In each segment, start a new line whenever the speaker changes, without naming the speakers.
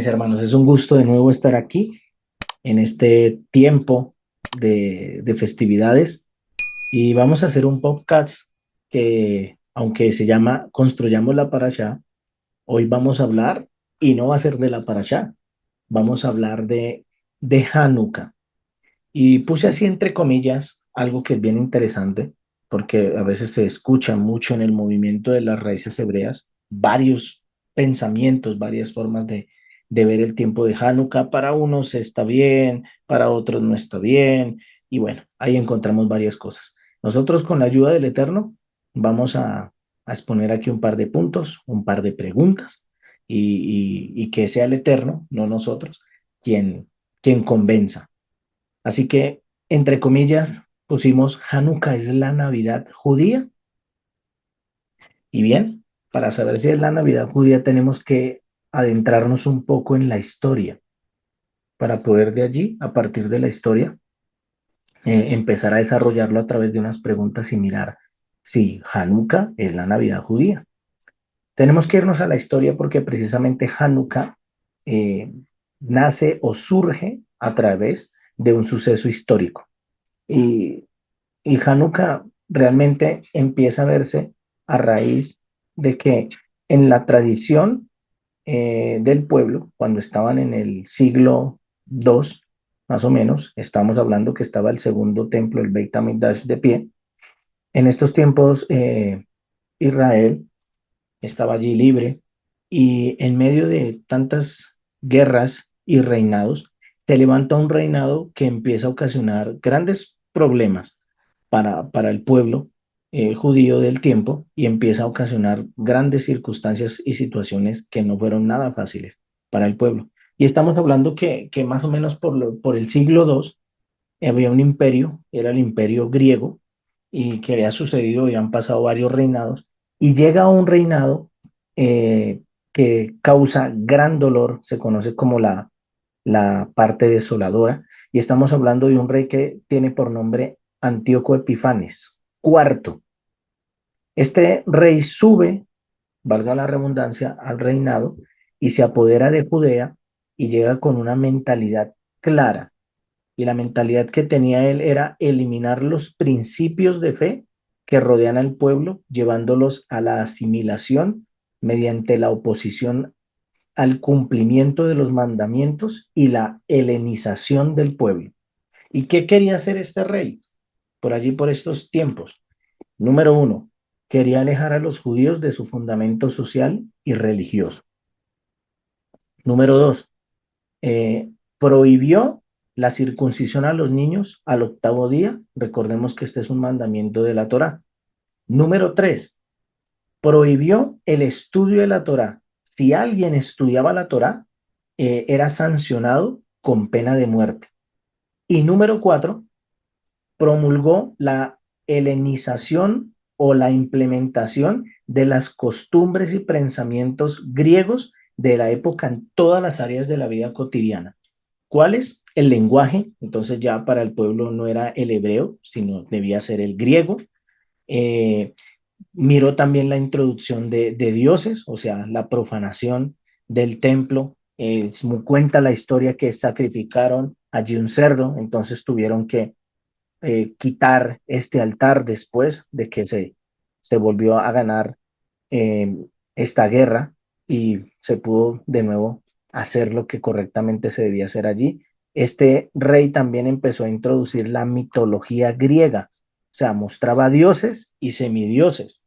Mis hermanos, es un gusto de nuevo estar aquí en este tiempo de festividades y vamos a hacer un podcast que, aunque se llama Construyamos la Parashá, hoy vamos a hablar y no va a ser de la Parashá, vamos a hablar de Hanukkah. Y puse así entre comillas algo que es bien interesante porque a veces se escucha mucho en el movimiento de las raíces hebreas varios pensamientos, varias formas de ver el tiempo de Hanukkah. Para unos está bien, para otros no está bien. Y bueno, ahí encontramos varias cosas. Nosotros con la ayuda del Eterno vamos a exponer aquí un par de puntos, un par de preguntas y que sea el Eterno, no nosotros, quien convenza. Así que, entre comillas, pusimos Hanukkah es la Navidad judía. Y bien, para saber si es la Navidad judía tenemos que adentrarnos un poco en la historia para poder de allí, a partir de la historia, empezar a desarrollarlo a través de unas preguntas y mirar si Hanukkah es la Navidad judía. Tenemos que irnos a la historia porque precisamente Hanukkah eh, nace o surge a través de un suceso histórico. Y Y Hanukkah realmente empieza a verse a raíz de que en la tradición del pueblo, cuando estaban en el siglo II, más o menos, estamos hablando que estaba el segundo templo, el Beit HaMikdash, de pie. En estos tiempos, Israel estaba allí libre y en medio de tantas guerras y reinados, se levanta un reinado que empieza a ocasionar grandes problemas para el pueblo judío del tiempo y empieza a ocasionar grandes circunstancias y situaciones que no fueron nada fáciles para el pueblo. Y estamos hablando que más o menos por el siglo II había un imperio, era el imperio griego, y que había sucedido, habían pasado varios reinados, y llega un reinado eh, que causa gran dolor, se conoce como la parte desoladora, y estamos hablando de un rey que tiene por nombre Antíoco Epifanes, cuarto. Este rey sube, valga la redundancia, al reinado y se apodera de Judea y llega con una mentalidad clara. Y la mentalidad que tenía él era eliminar los principios de fe que rodean al pueblo, llevándolos a la asimilación mediante la oposición al cumplimiento de los mandamientos y la helenización del pueblo. ¿Y qué quería hacer este rey por allí, por estos tiempos? Número uno, quería alejar a los judíos de su fundamento social y religioso. Número dos, prohibió la circuncisión a los niños al octavo día. Recordemos que este es un mandamiento de la Torá. Número tres, prohibió el estudio de la Torá. Si alguien estudiaba la Torá, era sancionado con pena de muerte. Y número cuatro, promulgó la helenización o la implementación de las costumbres y pensamientos griegos de la época en todas las áreas de la vida cotidiana. ¿Cuál es? El lenguaje. Entonces ya para el pueblo no era el hebreo, sino debía ser el griego. Eh, Miró también la introducción de dioses, o sea, la profanación del templo. Cuenta la historia que sacrificaron allí un cerdo, entonces tuvieron que quitar este altar después de que se volvió a ganar eh, esta guerra y se pudo de nuevo hacer lo que correctamente se debía hacer allí. Este rey también empezó a introducir la mitología griega, o sea, mostraba dioses y semidioses.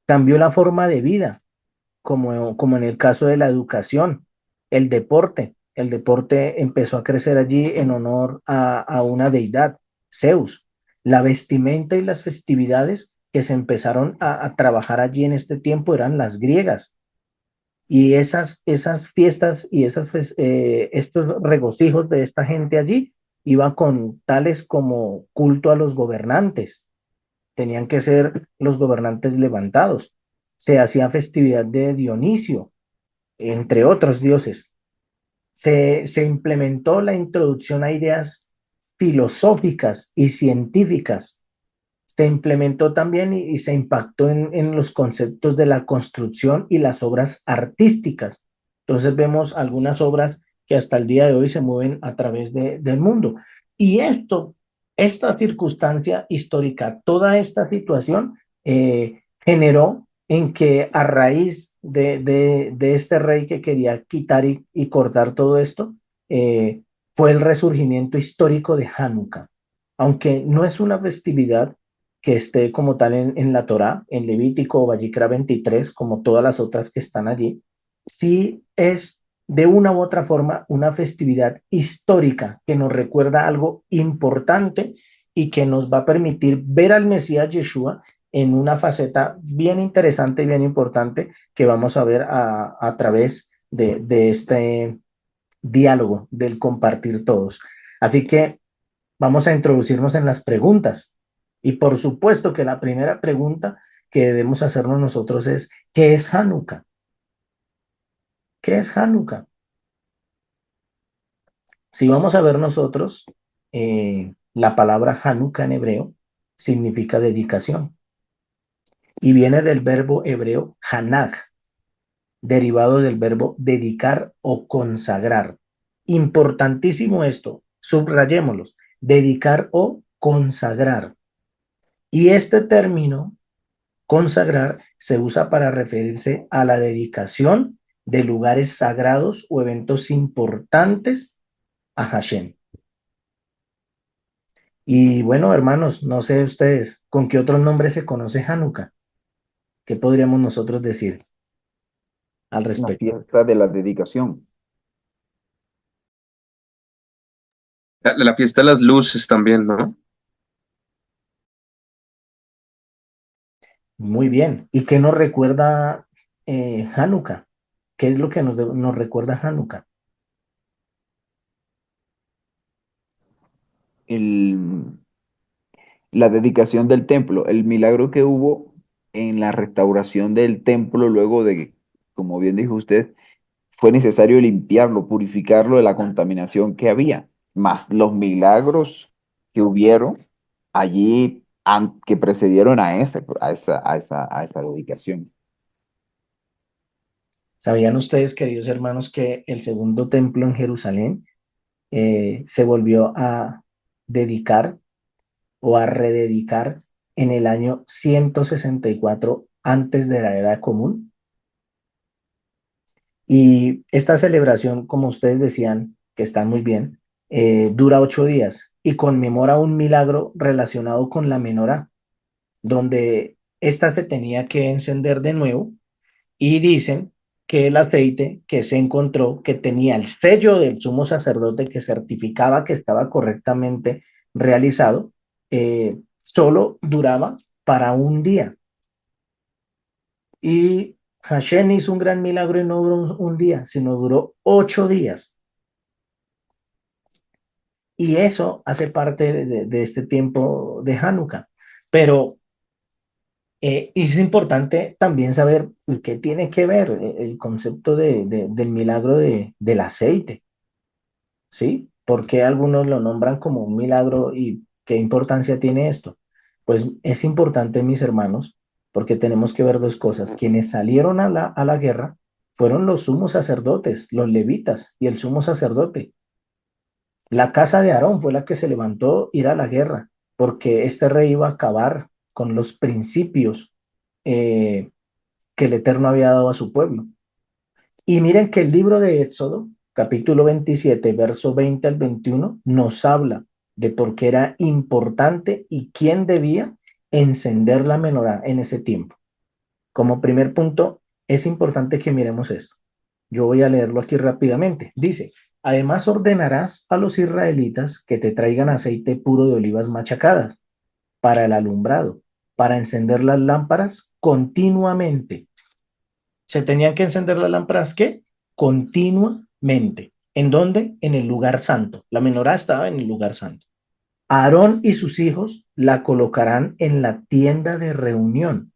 Cambió la forma de vida, como en el caso de la educación, el deporte. El deporte empezó a crecer allí en honor a una deidad, Zeus. La vestimenta y las festividades que se empezaron a trabajar allí en este tiempo eran las griegas. Y esas fiestas y estos regocijos de esta gente allí iba con tales como culto a los gobernantes. Tenían que ser los gobernantes levantados. Se hacía festividad de Dionisio, entre otros dioses. Se implementó la introducción a ideas filosóficas y científicas. Se implementó también y se impactó en los conceptos de la construcción y las obras artísticas. Entonces vemos algunas obras que hasta el día de hoy se mueven a través del mundo. Y esta circunstancia histórica, toda esta situación generó en que a raíz de este rey que quería quitar y cortar todo esto, fue el resurgimiento histórico de Hanukkah. Aunque no es una festividad que esté como tal en la Torá, en Levítico o Vayikra 23, como todas las otras que están allí, sí es de una u otra forma una festividad histórica que nos recuerda algo importante y que nos va a permitir ver al Mesías Yeshua en una faceta bien interesante y bien importante que vamos a ver a través de este diálogo, del compartir todos. Así que vamos a introducirnos en las preguntas. Y por supuesto que la primera pregunta que debemos hacernos nosotros es, ¿qué es Hanukkah? ¿Qué es Hanukkah? Si vamos a ver nosotros, la palabra Hanukkah en hebreo significa dedicación y viene del verbo hebreo Hanach, derivado del verbo dedicar o consagrar. Importantísimo esto, subrayémoslo, dedicar o consagrar. Y este término, consagrar, se usa para referirse a la dedicación de lugares sagrados o eventos importantes a Hashem. Y bueno, hermanos, no sé ustedes, ¿con qué otro nombre se conoce Hanukkah? ¿Qué podríamos nosotros decir al
La
respecto?
fiesta de la dedicación.
La fiesta de las luces también, ¿no?
Muy bien. ¿Y qué nos recuerda Hanukkah? ¿Qué es lo que nos recuerda Hanukkah?
El, la dedicación del templo, el milagro que hubo en la restauración del templo luego de que, como bien dijo usted, fue necesario limpiarlo, purificarlo de la contaminación que había, más los milagros que hubieron allí que precedieron a esa dedicación.
¿Sabían ustedes, queridos hermanos, que el segundo templo en Jerusalén se volvió a dedicar o a rededicar en el año 164 antes de la era común? Y esta celebración, como ustedes decían, que están muy bien, dura 8 días y conmemora un milagro relacionado con la menorá, donde ésta se tenía que encender de nuevo y dicen que el aceite que se encontró, que tenía el sello del sumo sacerdote que certificaba que estaba correctamente realizado, solo duraba para un día. Y Hashem hizo un gran milagro y no duró un día, sino duró 8 días. Y eso hace parte de este tiempo de Hanukkah. Pero es importante también saber qué tiene que ver el concepto del milagro del aceite, ¿sí? ¿Por qué algunos lo nombran como un milagro y qué importancia tiene esto? Pues es importante, mis hermanos, porque tenemos que ver dos cosas. Quienes salieron a la guerra fueron los sumos sacerdotes, los levitas y el sumo sacerdote. La casa de Aarón fue la que se levantó a ir a la guerra, porque este rey iba a acabar con los principios eh, que el Eterno había dado a su pueblo. Y miren que el libro de Éxodo, capítulo 27, verso 20 al 21, nos habla de por qué era importante y quién debía encender la menorá en ese tiempo. Como primer punto, es importante que miremos esto. Yo voy a leerlo aquí rápidamente. Dice, además ordenarás a los israelitas que te traigan aceite puro de olivas machacadas para el alumbrado, para encender las lámparas continuamente. Se tenían que encender las lámparas, ¿qué? Continuamente. ¿En dónde? En el lugar santo. La menorá estaba en el lugar santo. Aarón y sus hijos la colocarán en la tienda de reunión,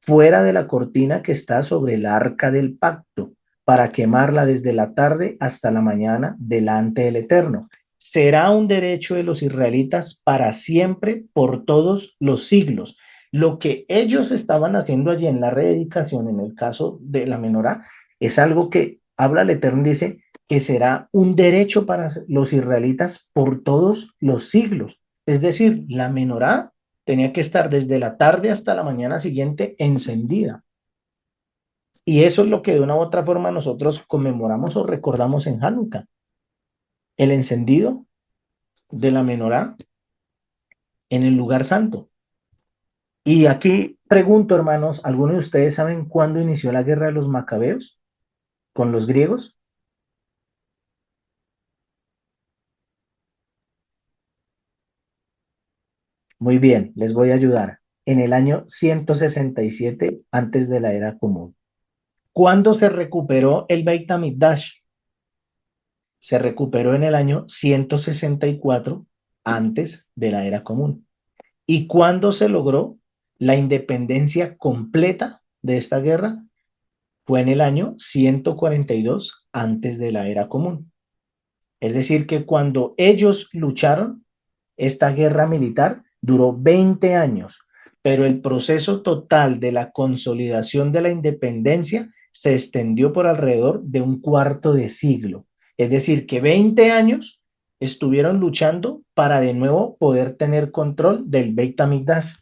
fuera de la cortina que está sobre el arca del pacto, para quemarla desde la tarde hasta la mañana delante del Eterno. Será un derecho de los israelitas para siempre, por todos los siglos. Lo que ellos estaban haciendo allí en la rededicación, en el caso de la menorá, es algo que habla el Eterno y dice que será un derecho para los israelitas por todos los siglos. Es decir, la menorá tenía que estar desde la tarde hasta la mañana siguiente encendida. Y eso es lo que de una u otra forma nosotros conmemoramos o recordamos en Hanukkah, el encendido de la menorá en el lugar santo. Y aquí pregunto, hermanos, ¿algunos de ustedes saben cuándo inició la guerra de los macabeos con los griegos? Muy bien, les voy a ayudar. En el año 167 antes de la era común. ¿Cuándo se recuperó el Beit HaMikdash? Se recuperó en el año 164 antes de la era común. ¿Y cuándo se logró la independencia completa de esta guerra? Fue en el año 142 antes de la era común. Es decir, que cuando ellos lucharon, esta guerra militar duró 20 años, pero el proceso total de la consolidación de la independencia se extendió por alrededor de un cuarto de siglo. Es decir, que 20 años estuvieron luchando para de nuevo poder tener control del Beit HaMikdash.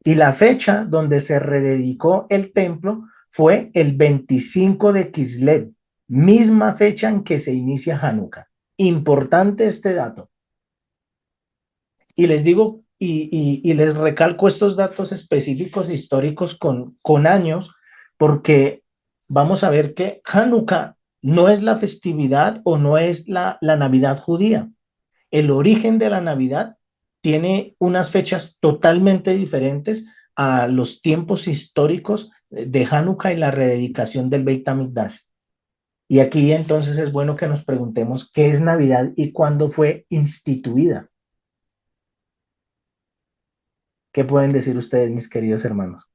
Y la fecha donde se rededicó el templo fue el 25 de Kislev, misma fecha en que se inicia Hanukkah. Importante este dato. Y les digo, y les recalco estos datos específicos históricos con años, porque vamos a ver que Hanukkah no es la festividad o no es la Navidad judía. El origen de la Navidad tiene unas fechas totalmente diferentes a los tiempos históricos de Hanukkah y la rededicación del Beit HaMikdash. Y aquí entonces es bueno que nos preguntemos qué es Navidad y cuándo fue instituida. ¿Qué pueden decir ustedes, mis queridos hermanos?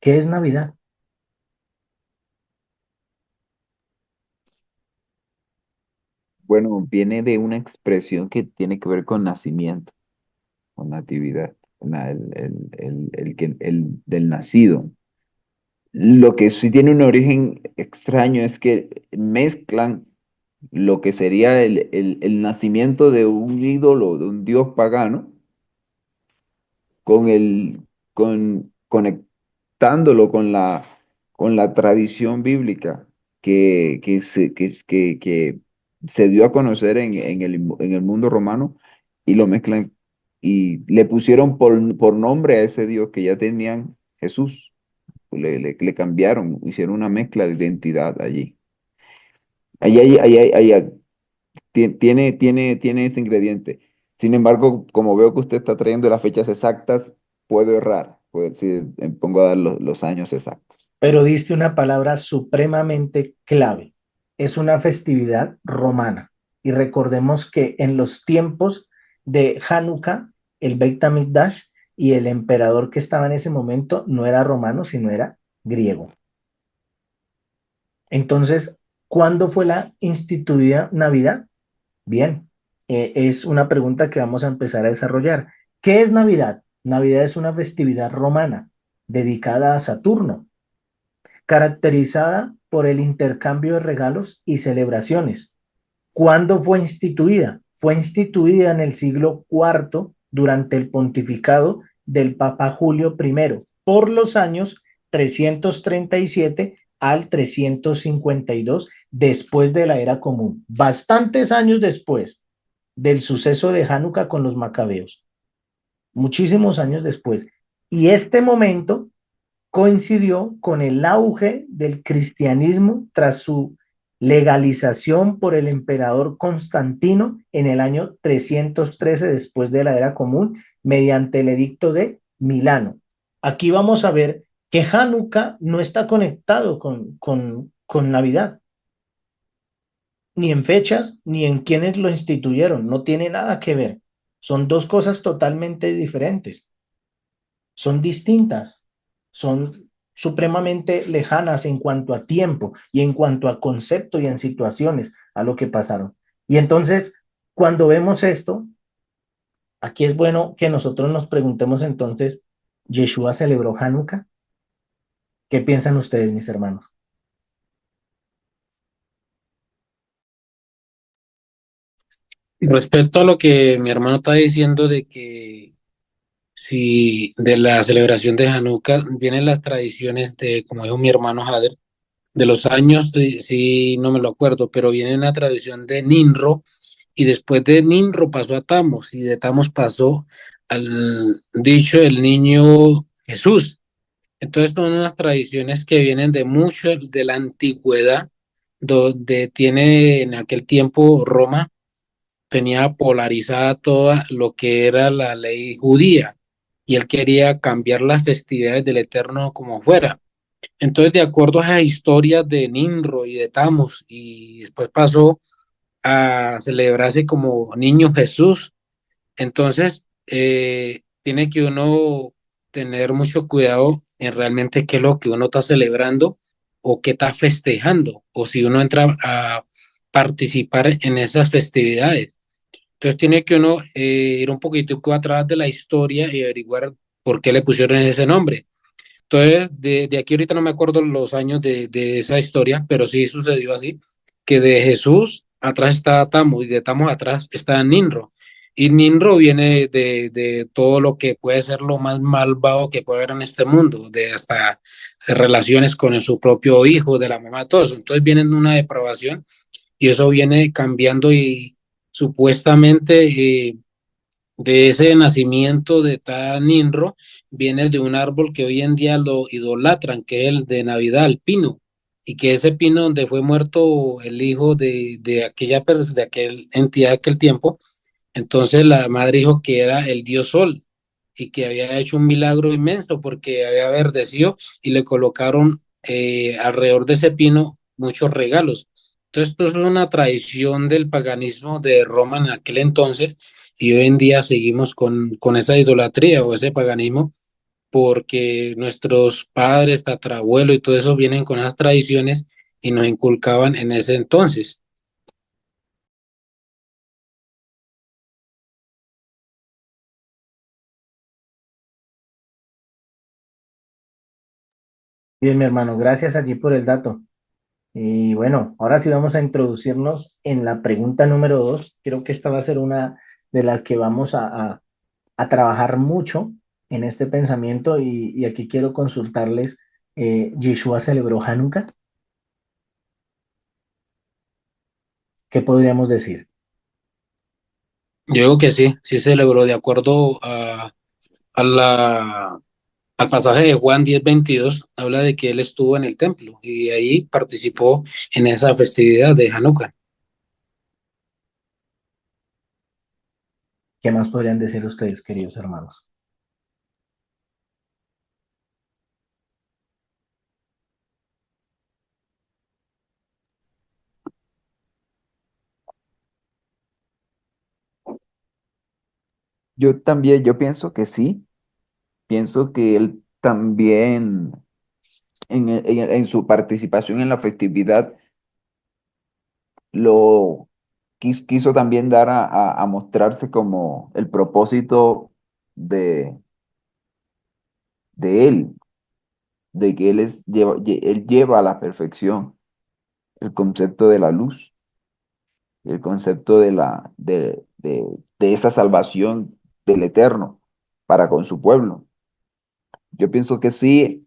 ¿Qué es Navidad?
Bueno, viene de una expresión que tiene que ver con nacimiento, con natividad, del nacido. Lo que sí tiene un origen extraño es que mezclan lo que sería el nacimiento de un ídolo, de un dios pagano, con conectándolo con la tradición bíblica que se dio a conocer en el mundo romano y lo mezclan y le pusieron por nombre a ese Dios que ya tenían Jesús. Le cambiaron, hicieron una mezcla de identidad allí. Tiene ese ingrediente. Sin embargo, como veo que usted está trayendo las fechas exactas, puedo errar. Puedo decir, pongo a dar los años exactos.
Pero diste una palabra supremamente clave. Es una festividad romana. Y recordemos que en los tiempos de Hanukkah, el Beit HaMikdash y el emperador que estaba en ese momento no era romano, sino era griego. Entonces, ¿cuándo fue la instituida Navidad? Bien, es una pregunta que vamos a empezar a desarrollar. ¿Qué es Navidad? Navidad es una festividad romana dedicada a Saturno, caracterizada por el intercambio de regalos y celebraciones. ¿Cuándo fue instituida? Fue instituida en el siglo IV durante el pontificado del Papa Julio I por los años 337 al 352 después de la era común, bastantes años después del suceso de Hanukkah con los macabeos, muchísimos años después. Y este momento coincidió con el auge del cristianismo tras su legalización por el emperador Constantino en el año 313 después de la era común mediante el edicto de Milano. Aquí vamos a ver que Hanukkah no está conectado con Navidad, ni en fechas, ni en quienes lo instituyeron, no tiene nada que ver. Son dos cosas totalmente diferentes, son distintas, son supremamente lejanas en cuanto a tiempo y en cuanto a concepto y en situaciones a lo que pasaron. Y entonces, cuando vemos esto, aquí es bueno que nosotros nos preguntemos entonces, ¿Yeshua celebró Hanukkah? ¿Qué piensan ustedes, mis hermanos?
Respecto a lo que mi hermano está diciendo de que si de la celebración de Hanukkah vienen las tradiciones de, como dijo mi hermano Jader, de los años, sí, sí, no me lo acuerdo, pero viene la tradición de Ninro y después de Ninro pasó a Tamos y de Tamos pasó al dicho el niño Jesús. Entonces son unas tradiciones que vienen de mucho de la antigüedad, donde tiene en aquel tiempo Roma tenía polarizada toda lo que era la ley judía y él quería cambiar las festividades del Eterno como fuera. Entonces, de acuerdo a las historias de Ninro y de Tamos, y después pasó a celebrarse como Niño Jesús, entonces tiene que uno tener mucho cuidado en realmente qué es lo que uno está celebrando o qué está festejando, o si uno entra a participar en esas festividades. Entonces tiene que uno ir un poquito atrás de la historia y averiguar por qué le pusieron ese nombre. Entonces, de aquí ahorita no me acuerdo los años de esa historia, pero sí sucedió así, que de Jesús atrás está Tamo y de Tamo atrás está Ninro. Y Ninro viene de todo lo que puede ser lo más malvado que puede haber en este mundo, de hasta relaciones con su propio hijo, de la mamá, todo eso. Entonces viene una depravación y eso viene cambiando y supuestamente de ese nacimiento de tal Ninro viene de un árbol que hoy en día lo idolatran, que es el de Navidad, el pino, y que ese pino donde fue muerto el hijo de de aquella entidad de aquel tiempo, entonces la madre dijo que era el dios Sol y que había hecho un milagro inmenso porque había verdecido y le colocaron alrededor de ese pino muchos regalos. Entonces, esto es una tradición del paganismo de Roma en aquel entonces y hoy en día seguimos con esa idolatría o ese paganismo porque nuestros padres, tatarabuelos y todo eso vienen con esas tradiciones y nos inculcaban en ese entonces.
Bien, mi hermano, gracias allí por el dato. Y bueno, ahora sí vamos a introducirnos en la pregunta número 2. Creo que esta va a ser una de las que vamos a trabajar mucho en este pensamiento y aquí quiero consultarles, ¿Yeshua celebró Hanukkah? ¿Qué podríamos decir?
Yo digo que sí, sí se logró de acuerdo a la, al pasaje de Juan 10:22, habla de que él estuvo en el templo y ahí participó en esa festividad de Hanukkah.
¿Qué más podrían decir ustedes, queridos hermanos?
Yo también, yo pienso que sí, pienso que él también en su participación en la festividad lo quiso también dar a mostrarse como el propósito de, de él, de que él lleva a la perfección el concepto de la luz, el concepto de esa salvación del Eterno para con su pueblo. Yo pienso que sí,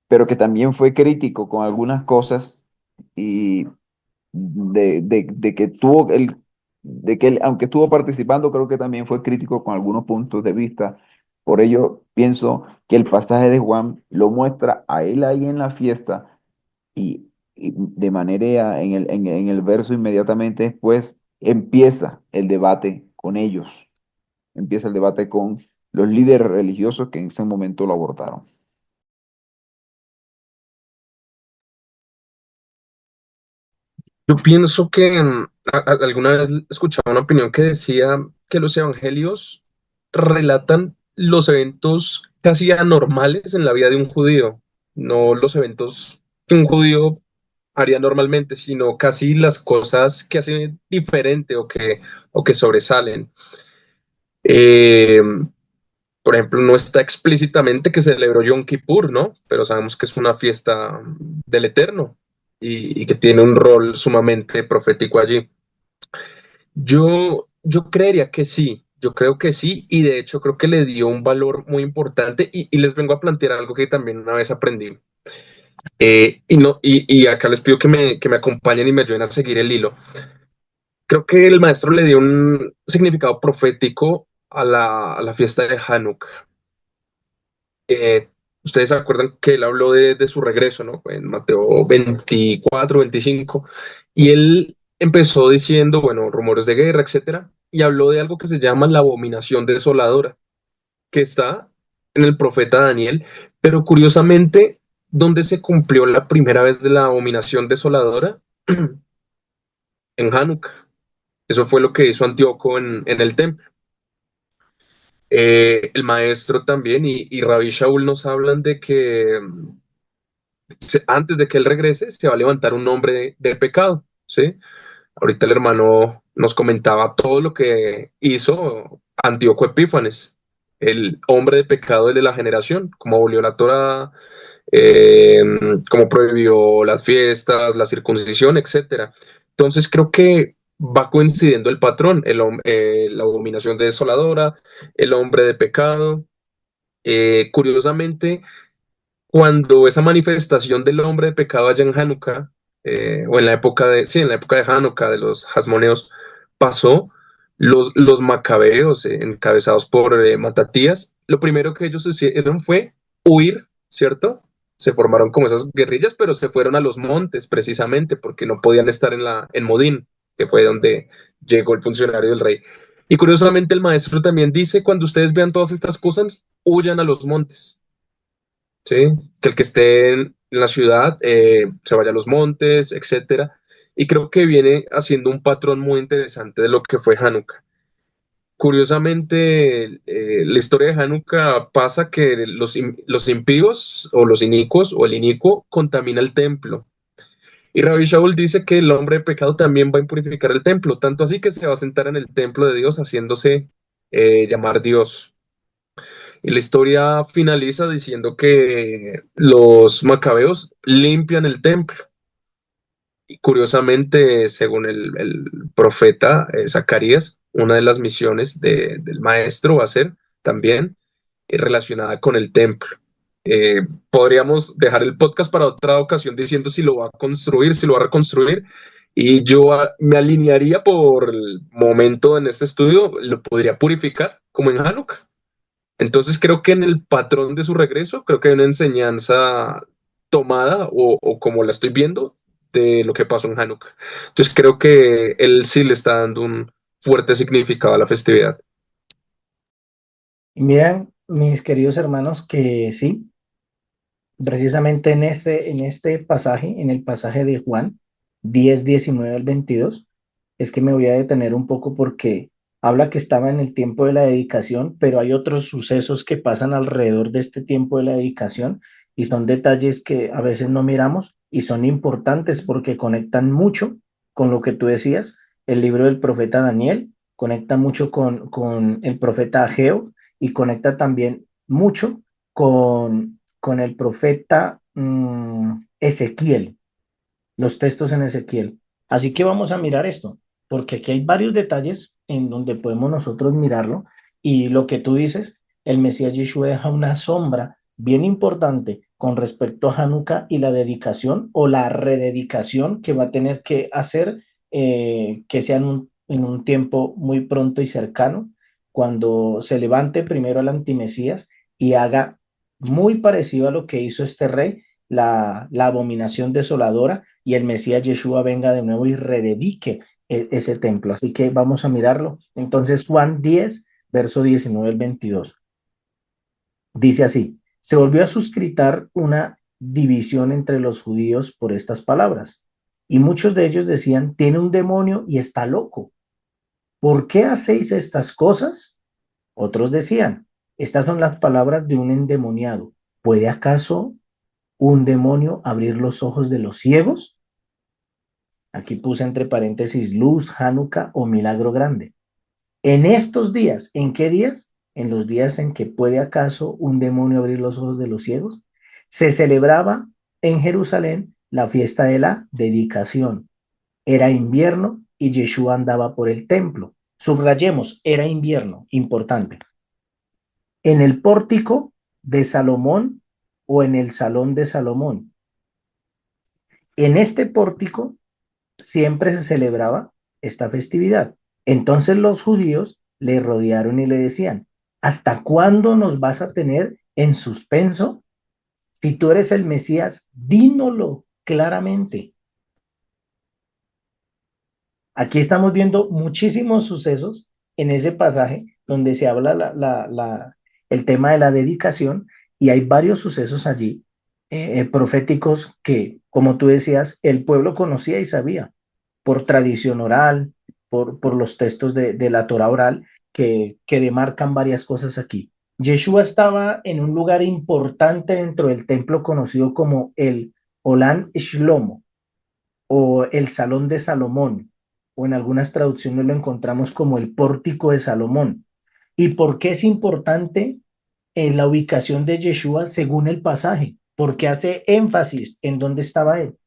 pero que también fue crítico con algunas cosas y de que de que él, aunque estuvo participando, creo que también fue crítico con algunos puntos de vista. Por ello, pienso que el pasaje de Juan lo muestra a él ahí en la fiesta y de manera, en el verso inmediatamente después, empieza el debate con ellos, empieza el debate con los líderes religiosos que en ese momento lo abordaron.
Yo pienso que alguna vez escuchaba una opinión que decía que los evangelios relatan los eventos casi anormales en la vida de un judío, no los eventos que un judío haría normalmente, sino casi las cosas que hacen diferente o que sobresalen. Eh, por ejemplo, no está explícitamente que celebró Yom Kippur, ¿no? Pero sabemos que es una fiesta del Eterno y que tiene un rol sumamente profético allí. Yo creería que sí, yo creo que sí, y de hecho creo que le dio un valor muy importante y les vengo a plantear algo que también una vez aprendí. Y, no, y acá les pido que me acompañen y me ayuden a seguir el hilo. Creo que el maestro le dio un significado profético a la fiesta de Hanukkah. Eh, Ustedes se acuerdan que él habló de su regreso, ¿no? En Mateo 24, 25, y él empezó diciendo, bueno, rumores de guerra, etcétera, y habló de algo que se llama la abominación desoladora, que está en el profeta Daniel, pero curiosamente, ¿dónde se cumplió la primera vez de la abominación desoladora? En Hanukkah. Eso fue lo que hizo Antíoco en el templo. El maestro también y Rabbi Shaul nos hablan de que antes de que él regrese se va a levantar un hombre de pecado, ¿sí? Ahorita el hermano nos comentaba todo lo que hizo Antíoco Epífanes, el hombre de pecado de la generación, como abolió la Torá, eh, como prohibió las fiestas, la circuncisión, etcétera. Entonces creo que va coincidiendo el patrón, la abominación desoladora, el hombre de pecado. Curiosamente, cuando esa manifestación del hombre de pecado allá en Hanukkah, o en la época sí, en la época de Hanukkah, de los Hasmoneos, pasó, los macabeos, encabezados por Matatías, lo primero que ellos hicieron fue huir, ¿cierto? Se formaron como esas guerrillas, pero se fueron a los montes precisamente porque no podían estar en Modín, que fue donde llegó el funcionario del rey. Y curiosamente el maestro también dice, cuando ustedes vean todas estas cosas, huyan a los montes. ¿Sí? Que el que esté en la ciudad se vaya a los montes, etcétera. Y creo que viene haciendo un patrón muy interesante de lo que fue Hanukkah. Curiosamente, la historia de Hanukkah pasa que los impíos o los inicuos o el inicuo contamina el templo. Y Rabbi Shaul dice que el hombre de pecado también va a impurificar el templo, tanto así que se va a sentar en el templo de Dios haciéndose llamar Dios. Y la historia finaliza diciendo que los macabeos limpian el templo. Y curiosamente, según el profeta Zacarías, una de las misiones del maestro va a ser también relacionada con el templo. Podríamos dejar el podcast para otra ocasión diciendo si lo va a construir, si lo va a reconstruir. Y yo me alinearía por el momento en este estudio, lo podría purificar como en Hanukkah. Entonces creo que en el patrón de su regreso, creo que hay una enseñanza tomada o como la estoy viendo de lo que pasó en Hanukkah. Entonces creo que él sí le está dando un fuerte significado a la festividad.
Y miren, mis queridos hermanos, que sí, precisamente en este pasaje, en el pasaje de Juan 10 19 al 22, es que me voy a detener un poco porque habla que estaba en el tiempo de la dedicación, pero hay otros sucesos que pasan alrededor de este tiempo de la dedicación y son detalles que a veces no miramos y son importantes porque conectan mucho con lo que tú decías. El libro del profeta Daniel conecta mucho con el profeta Ageo y conecta también mucho con el profeta Ezequiel, los textos en Ezequiel. Así que vamos a mirar esto, porque aquí hay varios detalles en donde podemos nosotros mirarlo. Y lo que tú dices, el Mesías Yeshua deja una sombra bien importante con respecto a Hanukkah y la dedicación o la rededicación que va a tener que hacer, que sea en un tiempo muy pronto y cercano, cuando se levante primero al antimesías y haga muy parecido a lo que hizo este rey, la abominación desoladora, y el Mesías Yeshua venga de nuevo y rededique ese templo. Así que vamos a mirarlo. Entonces, Juan 10, verso 19 al 22. Dice así: se volvió a suscitar una división entre los judíos por estas palabras. Y muchos de ellos decían, tiene un demonio y está loco. ¿Por qué hacéis estas cosas? Otros decían, estas son las palabras de un endemoniado. ¿Puede acaso un demonio abrir los ojos de los ciegos? Aquí puse entre paréntesis luz, Hanukkah o milagro grande. En estos días, ¿en qué días? en los días en que puede acaso un demonio abrir los ojos de los ciegos, se celebraba en Jerusalén la fiesta de la dedicación. Era invierno y Yeshua andaba por el templo. Subrayemos, era invierno, importante. En el pórtico de Salomón o en el salón de Salomón. En este pórtico siempre se celebraba esta festividad. Entonces los judíos le rodearon y le decían, ¿hasta cuándo nos vas a tener en suspenso? Si tú eres el Mesías, dínoslo claramente. Aquí estamos viendo muchísimos sucesos en ese pasaje donde se habla el tema de la dedicación y hay varios sucesos allí proféticos que, como tú decías, el pueblo conocía y sabía por tradición oral, por los textos de la Torah oral que demarcan varias cosas aquí. Yeshua estaba en un lugar importante dentro del templo conocido como el Olán Shlomo o el Salón de Salomón, o en algunas traducciones lo encontramos como el Pórtico de Salomón. ¿Y por qué es importante en la ubicación de Yeshua según el pasaje? Porque hace énfasis en dónde estaba él.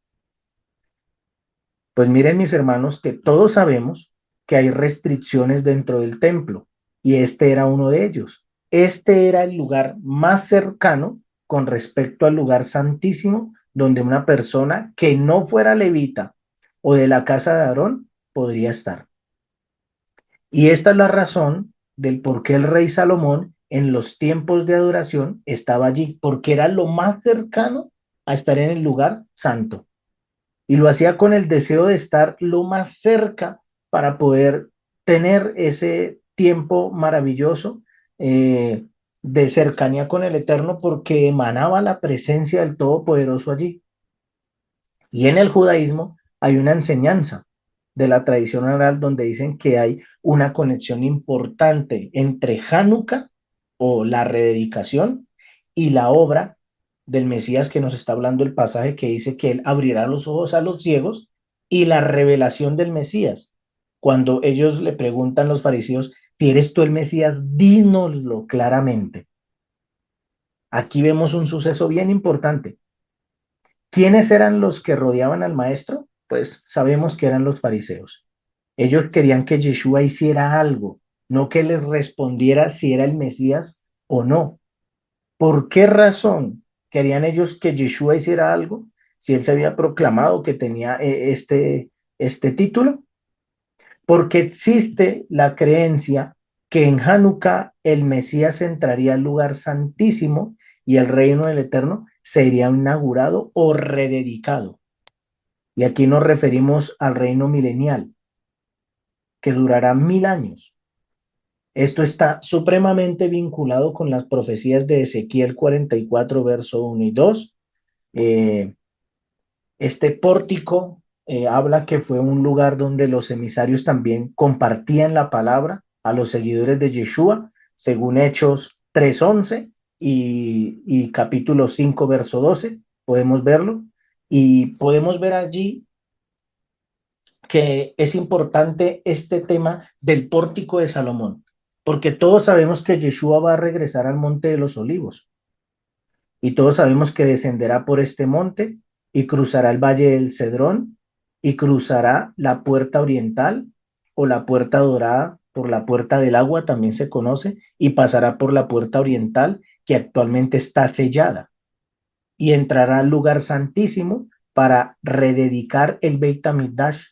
Pues miren mis hermanos que todos sabemos que hay restricciones dentro del templo y este era uno de ellos. Este era el lugar más cercano con respecto al lugar santísimo donde una persona que no fuera levita o de la casa de Aarón podría estar. Y esta es la razón del por qué el rey Salomón en los tiempos de adoración estaba allí, porque era lo más cercano a estar en el lugar santo. Y lo hacía con el deseo de estar lo más cerca para poder tener ese tiempo maravilloso de cercanía con el Eterno, porque emanaba la presencia del Todopoderoso allí. Y en el judaísmo hay una enseñanza de la tradición oral donde dicen que hay una conexión importante entre Hanukkah o la rededicación y la obra del Mesías que nos está hablando el pasaje que dice que él abrirá los ojos a los ciegos y la revelación del Mesías. Cuando ellos le preguntan los fariseos, si eres tú el Mesías, dínoslo claramente. Aquí vemos un suceso bien importante. ¿Quiénes eran los que rodeaban al maestro? Pues sabemos que eran los fariseos. Ellos querían que Yeshua hiciera algo, no que les respondiera si era el Mesías o no. ¿Por qué razón querían ellos que Yeshua hiciera algo si él se había proclamado que tenía este título? Porque existe la creencia que en Hanukkah el Mesías entraría al lugar santísimo y el reino del Eterno sería inaugurado o rededicado. Y aquí nos referimos al reino milenial, que durará 1000 años. Esto está supremamente vinculado con las profecías de Ezequiel 44, verso 1 y 2. Este pórtico habla que fue un lugar donde los emisarios también compartían la palabra a los seguidores de Yeshua, según Hechos 3:11 y capítulo 5, verso 12, podemos verlo. Y podemos ver allí que es importante este tema del pórtico de Salomón, porque todos sabemos que Yeshua va a regresar al monte de los olivos y todos sabemos que descenderá por este monte y cruzará el valle del Cedrón y cruzará la puerta oriental o la puerta dorada, por la puerta del agua también se conoce, y pasará por la puerta oriental que actualmente está sellada y entrará al lugar santísimo para rededicar el Beit HaMikdash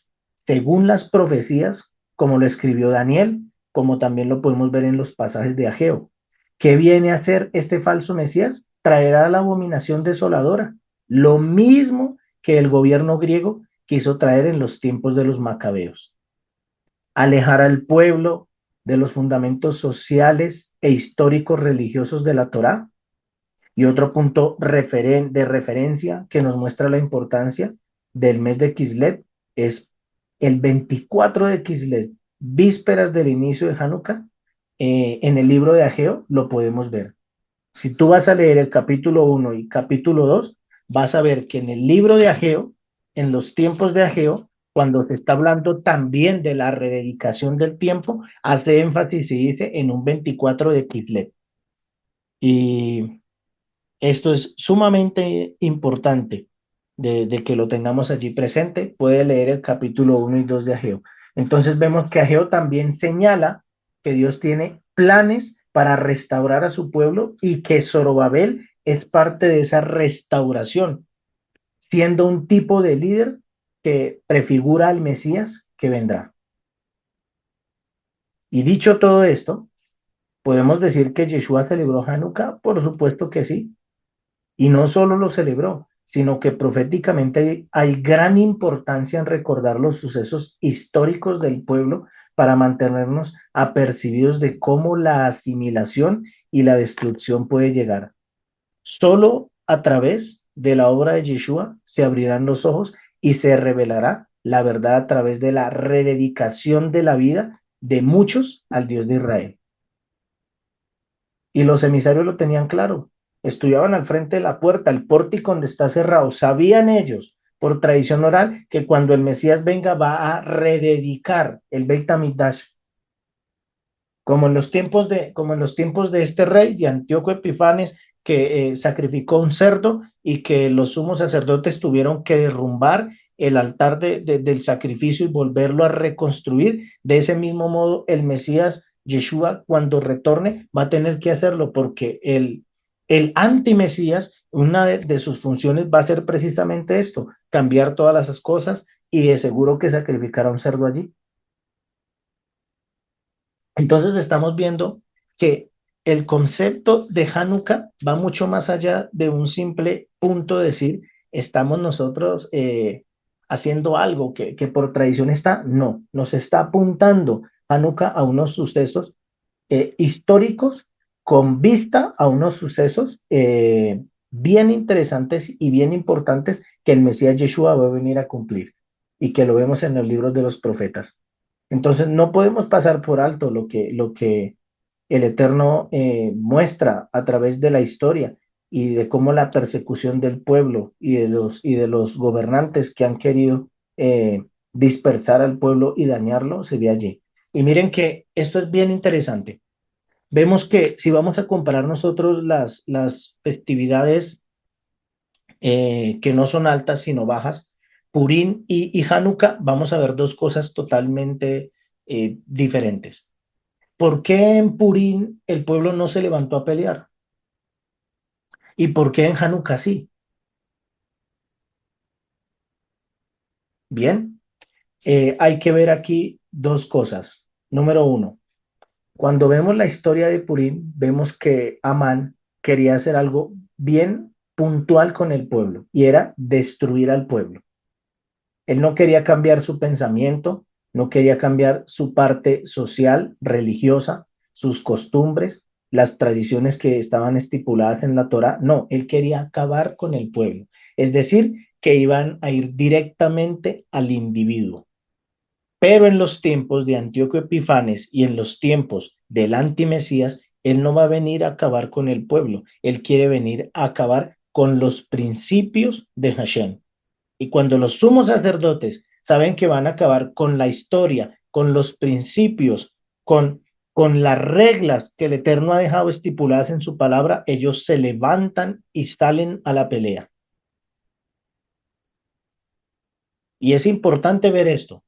según las profecías, como lo escribió Daniel, como también lo podemos ver en los pasajes de Ageo. ¿Qué viene a hacer este falso Mesías? Traerá la abominación desoladora, lo mismo que el gobierno griego quiso traer en los tiempos de los macabeos. Alejar al pueblo de los fundamentos sociales e históricos religiosos de la Torá. Y otro punto de referencia que nos muestra la importancia del mes de Kislev es el 24 de Kislev, vísperas del inicio de Hanukkah. En el libro de Ageo lo podemos ver. Si tú vas a leer el capítulo 1 y capítulo 2, vas a ver que en el libro de Ageo, en los tiempos de Ageo, cuando se está hablando también de la rededicación del tiempo, hace énfasis y dice en un 24 de Kislev. Y esto es sumamente importante de que lo tengamos allí presente. Puede leer el capítulo 1 y 2 de Ageo. Entonces vemos que Ageo también señala que Dios tiene planes para restaurar a su pueblo y que Zorobabel es parte de esa restauración, siendo un tipo de líder que prefigura al Mesías que vendrá. Y dicho todo esto, ¿podemos decir que Yeshua celebró Hanukkah? Por supuesto que sí. Y no solo lo celebró, sino que proféticamente hay gran importancia en recordar los sucesos históricos del pueblo para mantenernos apercibidos de cómo la asimilación y la destrucción puede llegar. Solo a través de la obra de Yeshua se abrirán los ojos y se revelará la verdad a través de la rededicación de la vida de muchos al Dios de Israel. Y los emisarios lo tenían claro. Estudiaban al frente de la puerta, el pórtico donde está cerrado. Sabían ellos, por tradición oral, que cuando el Mesías venga va a rededicar el Beit HaMikdash. Como en los tiempos de este rey, de Antíoco Epifanes, que sacrificó un cerdo y que los sumos sacerdotes tuvieron que derrumbar el altar del sacrificio y volverlo a reconstruir. De ese mismo modo, el Mesías Yeshua, cuando retorne, va a tener que hacerlo porque el antimesías, una de sus funciones va a ser precisamente esto, cambiar todas las cosas y de seguro que sacrificará un cerdo allí. Entonces estamos viendo que el concepto de Hanukkah va mucho más allá de un simple punto de decir, estamos nosotros haciendo algo que por tradición está. No, nos está apuntando Hanukkah a unos sucesos históricos con vista a unos sucesos bien interesantes y bien importantes que el Mesías Yeshua va a venir a cumplir y que lo vemos en los libros de los profetas. Entonces, no podemos pasar por alto lo que el Eterno muestra a través de la historia y de cómo la persecución del pueblo y de los gobernantes que han querido dispersar al pueblo y dañarlo se ve allí. Y miren que esto es bien interesante. Vemos que si vamos a comparar nosotros las festividades que no son altas sino bajas, Purim y Hanukkah, vamos a ver dos cosas totalmente diferentes. ¿Por qué en Purim el pueblo no se levantó a pelear? ¿Y por qué en Hanukkah sí? Bien, hay que ver aquí dos cosas. Número uno, cuando vemos la historia de Purim, vemos que Amán quería hacer algo bien puntual con el pueblo y era destruir al pueblo. Él no quería cambiar su pensamiento, no quería cambiar su parte social, religiosa, sus costumbres, las tradiciones que estaban estipuladas en la Torá. No, él quería acabar con el pueblo. Es decir, que iban a ir directamente al individuo. Pero en los tiempos de Antíoco Epifanes y en los tiempos del antimesías, él no va a venir a acabar con el pueblo. Él quiere venir a acabar con los principios de Hashem. Y cuando los sumos sacerdotes saben que van a acabar con la historia, con los principios, con las reglas que el Eterno ha dejado estipuladas en su palabra, ellos se levantan y salen a la pelea. Y es importante ver esto,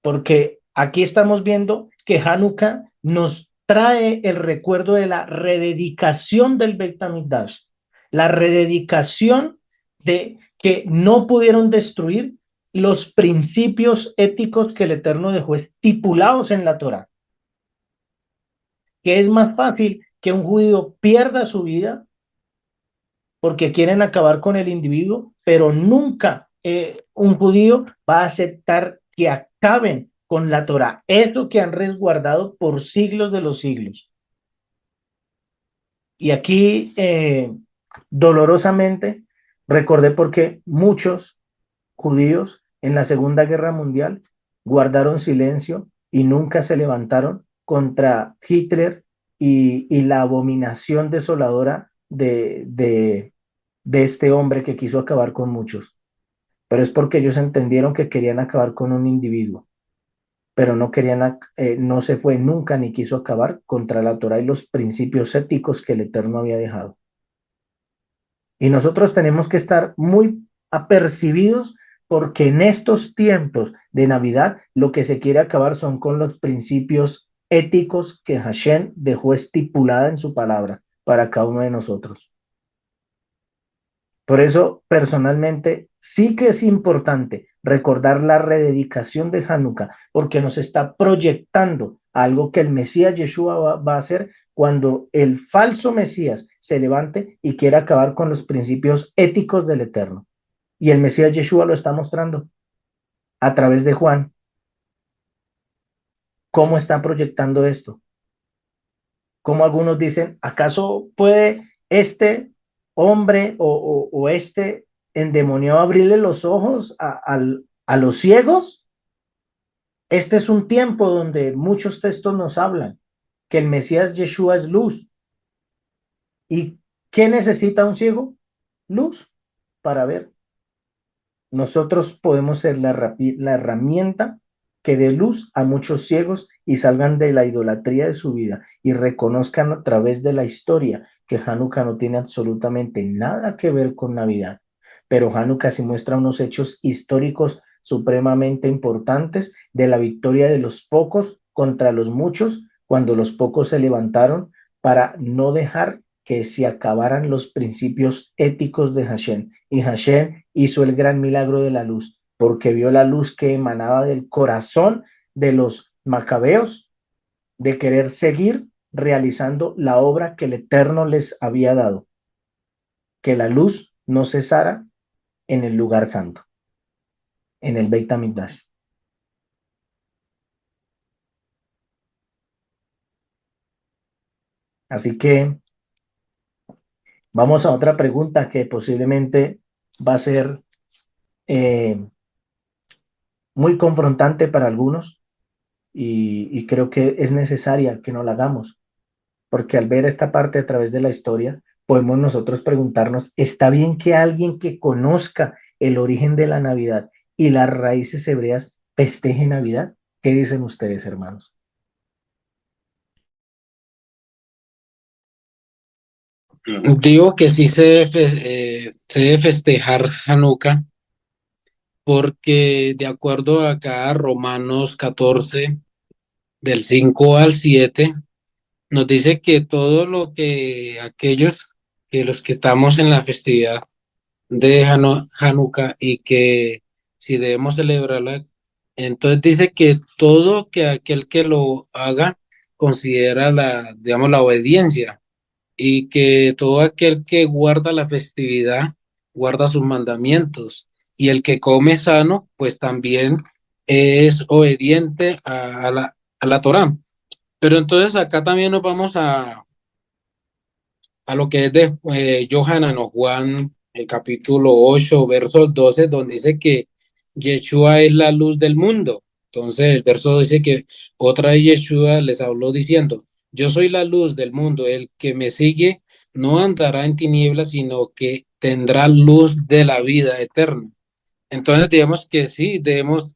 porque aquí estamos viendo que Hanukkah nos trae el recuerdo de la rededicación del Beit HaMikdash, la rededicación de que no pudieron destruir los principios éticos que el Eterno dejó estipulados en la Torá, que es más fácil que un judío pierda su vida porque quieren acabar con el individuo, pero nunca un judío va a aceptar que acaben con la Torá, eso que han resguardado por siglos de los siglos. Y aquí, dolorosamente, recordé porque muchos judíos en la Segunda Guerra Mundial guardaron silencio y nunca se levantaron contra Hitler y la abominación desoladora de este hombre que quiso acabar con muchos. pero es porque ellos entendieron que querían acabar con un individuo, pero no querían, no se fue nunca ni quiso acabar contra la Torah y los principios éticos que el Eterno había dejado. Y nosotros tenemos que estar muy apercibidos porque en estos tiempos de Navidad lo que se quiere acabar son con los principios éticos que Hashem dejó estipulada en su palabra para cada uno de nosotros. Por eso, personalmente, sí que es importante recordar la rededicación de Hanukkah, porque nos está proyectando algo que el Mesías Yeshua va a hacer cuando el falso Mesías se levante y quiera acabar con los principios éticos del Eterno. Y el Mesías Yeshua lo está mostrando a través de Juan. ¿Cómo está proyectando esto? Como algunos dicen, ¿acaso puede este hombre o este endemoniado abrirle los ojos a los ciegos? Este es un tiempo donde muchos textos nos hablan que el Mesías Yeshua es luz. ¿Y qué necesita un ciego? Luz para ver. Nosotros podemos ser la herramienta que dé luz a muchos ciegos y salgan de la idolatría de su vida y reconozcan a través de la historia que Hanukkah no tiene absolutamente nada que ver con Navidad. Pero Hanukkah sí muestra unos hechos históricos supremamente importantes de la victoria de los pocos contra los muchos, cuando los pocos se levantaron para no dejar que se acabaran los principios éticos de Hashem. Y Hashem hizo el gran milagro de la luz, porque vio la luz que emanaba del corazón de los macabeos, de querer seguir realizando la obra que el Eterno les había dado, que la luz no cesara en el lugar santo, en el Beit HaMikdash. Así que vamos a otra pregunta que posiblemente va a ser eh, muy confrontante para algunos y creo que es necesaria que no la hagamos, porque al ver esta parte a través de la historia, podemos nosotros preguntarnos, ¿está bien que alguien que conozca el origen de la Navidad y las raíces hebreas festeje Navidad? ¿Qué dicen ustedes, hermanos?
Digo que sí se debe festejar Hanukkah porque de acuerdo acá a Romanos 14, del 5 al 7, nos dice que todo lo que aquellos que los que estamos en la festividad de Hanukkah y que si debemos celebrarla, entonces dice que todo que aquel que lo haga considera digamos, la obediencia y que todo aquel que guarda la festividad guarda sus mandamientos y el que come sano, pues también es obediente a la Torá. Pero entonces acá también nos vamos a lo que es de Yohanan o Juan, el capítulo 8 verso 12 donde dice que Yeshua es la luz del mundo. Entonces el verso dice que otra vez Yeshua les habló diciendo, yo soy la luz del mundo, el que me sigue no andará en tinieblas, sino que tendrá luz de la vida eterna. Entonces digamos que sí, debemos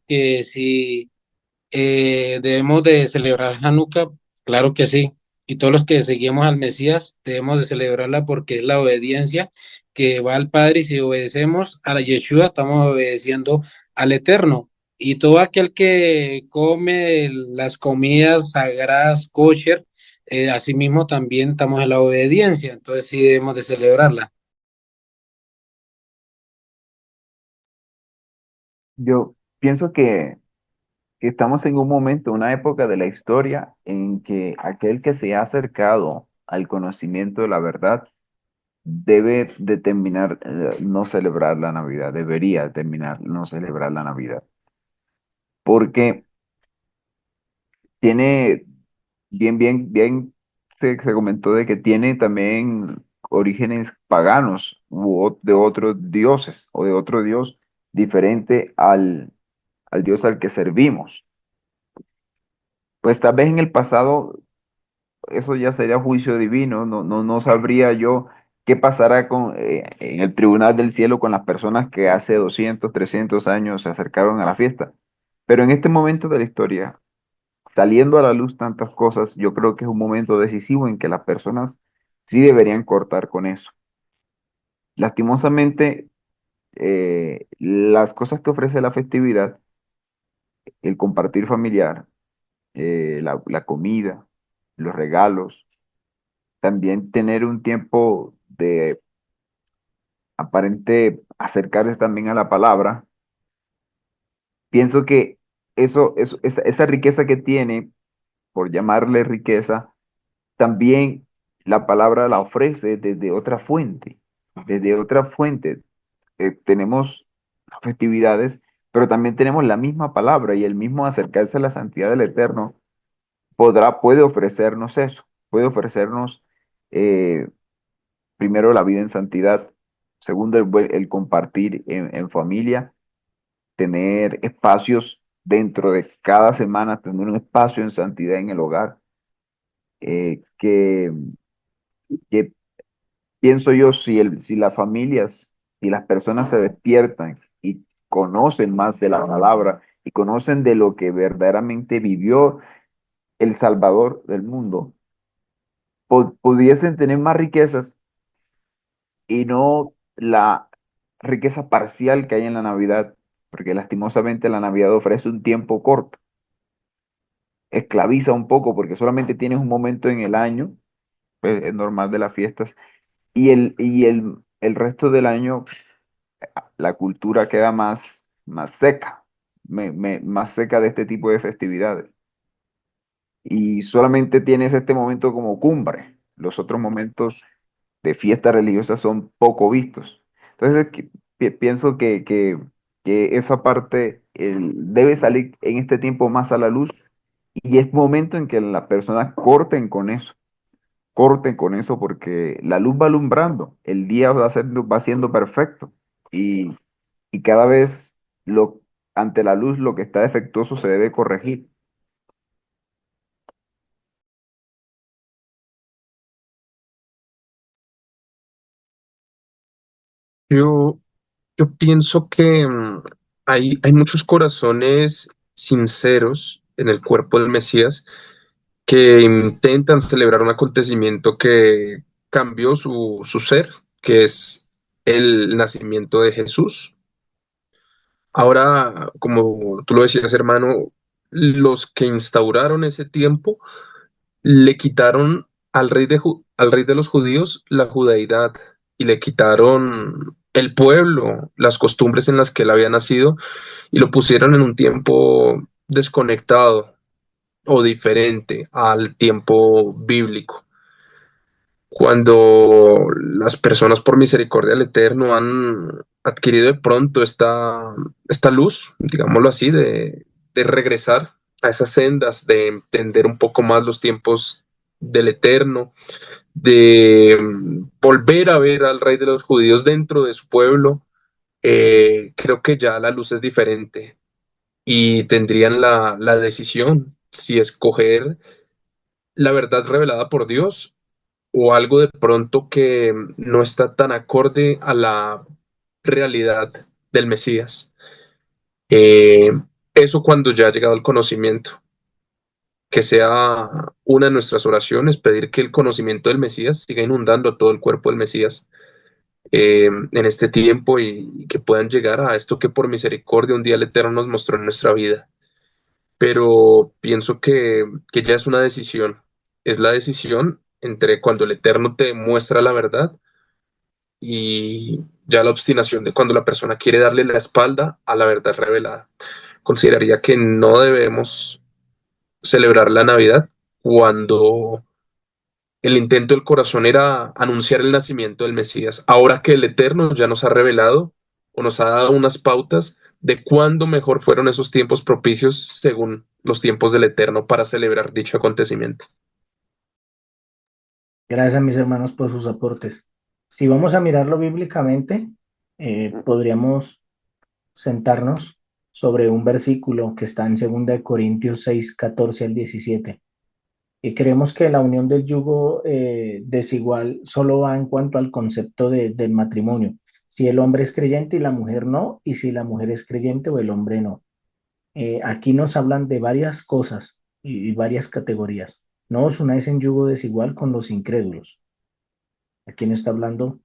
de celebrar Hanukkah, claro que sí. Y todos los que seguimos al Mesías debemos de celebrarla porque es la obediencia que va al Padre y si obedecemos a la Yeshua estamos obedeciendo al Eterno. Y todo aquel que come las comidas sagradas kosher, asimismo también estamos en la obediencia. Entonces sí debemos de celebrarla.
Yo pienso que estamos en un momento, una época de la historia en que aquel que se ha acercado al conocimiento de la verdad debe determinar no celebrar la Navidad, debería determinar no celebrar la Navidad, porque tiene, bien, se comentó de que tiene también orígenes paganos de otros dioses o de otro dios diferente al dios al que servimos. Pues tal vez en el pasado eso ya sería juicio divino, no sabría yo qué pasará en el tribunal del cielo con las personas que hace 200, 300 años se acercaron a la fiesta. Pero en este momento de la historia, saliendo a la luz tantas cosas, yo creo que es un momento decisivo en que las personas sí deberían cortar con eso. Lastimosamente, las cosas que ofrece la festividad, el compartir familiar, la comida, los regalos, también tener un tiempo de aparente acercarles también a la palabra, pienso que esa riqueza que tiene, por llamarle riqueza, también la palabra la ofrece desde otra fuente, desde otra fuente. Tenemos las festividades, pero también tenemos la misma palabra y el mismo acercarse a la santidad del Eterno puede ofrecernos eso, puede ofrecernos eh, primero la vida en santidad, segundo el compartir en familia, tener espacios dentro de cada semana, tener un espacio en santidad en el hogar, que pienso yo, si las familias y las personas se despiertan y conocen más de la palabra y conocen de lo que verdaderamente vivió el Salvador del mundo, pudiesen tener más riquezas y no la riqueza parcial que hay en la Navidad, porque lastimosamente la Navidad ofrece un tiempo corto, esclaviza un poco porque solamente tienes un momento en el año, pues, es normal de las fiestas, y el resto del año la cultura queda más seca, más seca de este tipo de festividades. Y solamente tienes este momento como cumbre. Los otros momentos de fiesta religiosa son poco vistos. Entonces, pienso que esa parte debe salir en este tiempo más a la luz y es momento en que las personas corten con eso porque la luz va alumbrando, el día va siendo perfecto y cada vez ante la luz lo que está defectuoso se debe corregir.
Yo, yo pienso que hay muchos corazones sinceros en el cuerpo del Mesías que intentan celebrar un acontecimiento que cambió su ser, que es el nacimiento de Jesús. Ahora, como tú lo decías, hermano, los que instauraron ese tiempo le quitaron al rey de los judíos la judaidad y le quitaron el pueblo, las costumbres en las que él había nacido y lo pusieron en un tiempo desconectado o diferente al tiempo bíblico. Cuando las personas por misericordia del Eterno han adquirido de pronto esta luz, digámoslo así, de regresar a esas sendas, de entender un poco más los tiempos del Eterno, de volver a ver al Rey de los Judíos dentro de su pueblo, creo que ya la luz es diferente y tendrían la decisión si escoger la verdad revelada por Dios o algo de pronto que no está tan acorde a la realidad del Mesías. Eh, Eso cuando ya ha llegado el conocimiento, que sea una de nuestras oraciones, pedir que el conocimiento del Mesías siga inundando a todo el cuerpo del Mesías en este tiempo y que puedan llegar a esto que por misericordia un día el Eterno nos mostró en nuestra vida. Pero pienso que ya es una decisión, es la decisión entre cuando el Eterno te muestra la verdad y ya la obstinación de cuando la persona quiere darle la espalda a la verdad revelada. Consideraría que no debemos celebrar la Navidad cuando el intento del corazón era anunciar el nacimiento del Mesías. Ahora que el Eterno ya nos ha revelado o nos ha dado unas pautas de cuándo mejor fueron esos tiempos propicios según los tiempos del Eterno para celebrar dicho acontecimiento.
Gracias a mis hermanos por sus aportes. Si vamos a mirarlo bíblicamente, podríamos sentarnos sobre un versículo que está en 2 Corintios 6 14 al 17. Y creemos que la unión del yugo desigual solo va en cuanto al concepto del matrimonio. Si el hombre es creyente y la mujer no, y si la mujer es creyente o el hombre no. Aquí nos hablan de varias cosas y varias categorías. No os unáis en yugo desigual con los incrédulos. Aquí no está hablando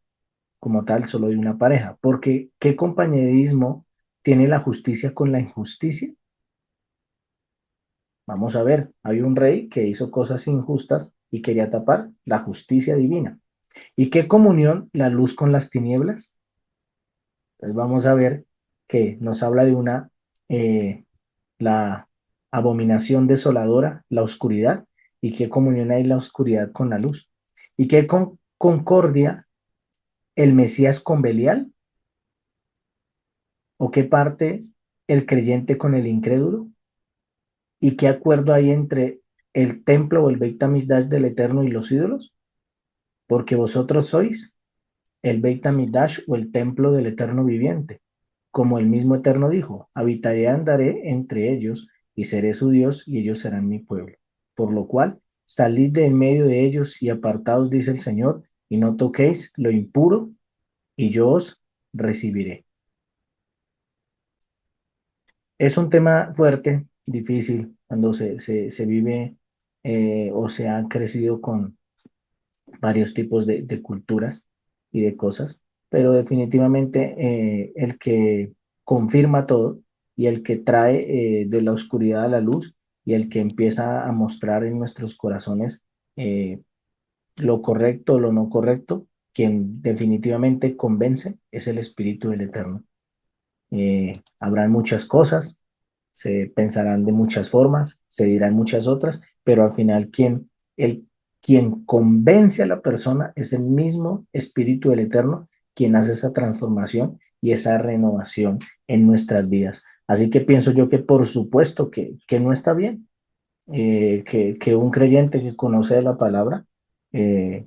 como tal solo de una pareja, porque ¿qué compañerismo tiene la justicia con la injusticia? Vamos a ver, hay un rey que hizo cosas injustas y quería tapar la justicia divina. ¿Y qué comunión la luz con las tinieblas? Entonces vamos a ver que nos habla de la abominación desoladora, la oscuridad, y qué comunión hay la oscuridad con la luz. ¿Y qué concordia el Mesías con Belial? ¿O qué parte el creyente con el incrédulo? ¿Y qué acuerdo hay entre el templo o el Beit HaMikdash del Eterno y los ídolos? Porque vosotros sois el Beit HaMikdash o el templo del Eterno viviente. Como el mismo Eterno dijo, habitaré, andaré entre ellos y seré su Dios y ellos serán mi pueblo. Por lo cual, salid de en medio de ellos y apartaos, dice el Señor, y no toquéis lo impuro, y yo os recibiré. Es un tema fuerte, difícil, cuando se vive o se ha crecido con varios tipos de culturas y de cosas, pero definitivamente el que confirma todo y el que trae de la oscuridad a la luz y el que empieza a mostrar en nuestros corazones eh, lo correcto, lo no correcto, quien definitivamente convence es el Espíritu del Eterno. Habrán muchas cosas, se pensarán de muchas formas, se dirán muchas otras, pero al final quien convence a la persona es el mismo Espíritu del Eterno, quien hace esa transformación y esa renovación en nuestras vidas. Así que pienso yo que por supuesto que no está bien que un creyente que conoce la palabra